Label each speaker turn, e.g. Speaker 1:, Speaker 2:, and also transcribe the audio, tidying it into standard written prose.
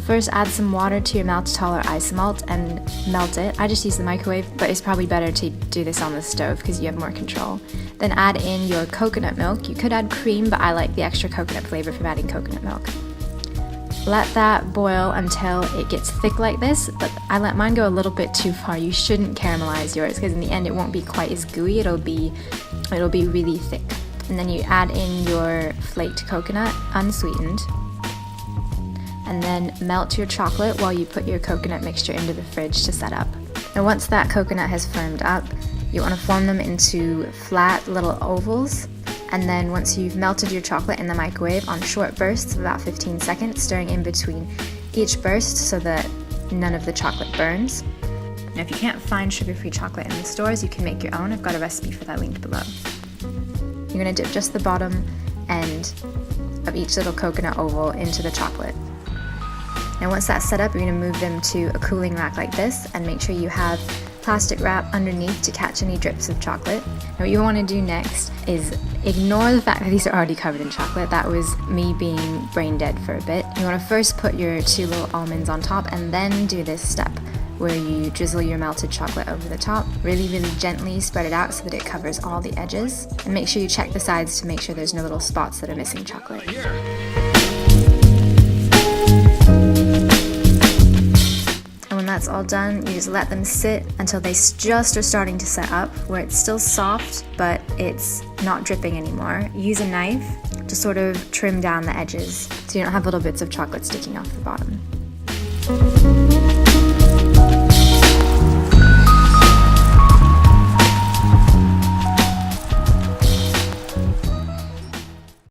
Speaker 1: First, add some water to your maltitol or isomalt and melt it. I just use the microwave, but it's probably better to do this on the stove because you have more control. Then add in your coconut milk. You could add cream, but I like the extra coconut flavor from adding coconut milk. Let that boil until it gets thick like this, but I let mine go a little bit too far. You shouldn't caramelize yours because in the end it won't be quite as gooey, it'll be really thick. And then you add in your flaked coconut, unsweetened, and then melt your chocolate while you put your coconut mixture into the fridge to set up. And once that coconut has firmed up, you want to form them into flat little ovals. And then once you've melted your chocolate in the microwave on short bursts of about 15 seconds, stirring in between each burst so that none of the chocolate burns. Now if you can't find sugar-free chocolate in the stores, you can make your own. I've got a recipe for that linked below. You're going to dip just the bottom end of each little coconut oval into the chocolate. Now once that's set up, you're going to move them to a cooling rack like this and make sure you have plastic wrap underneath to catch any drips of chocolate. Now what you want to do next is ignore the fact that these are already covered in chocolate. That was me being brain dead for a bit. You want to first put your 2 little almonds on top and then do this step where you drizzle your melted chocolate over the top. Really gently spread it out so that it covers all the edges. And make sure you check the sides to make sure there's no little spots that are missing chocolate. That's all done, you just let them sit until they just are starting to set up, where it's still soft but it's not dripping anymore. Use a knife to sort of trim down the edges so you don't have little bits of chocolate sticking off the bottom.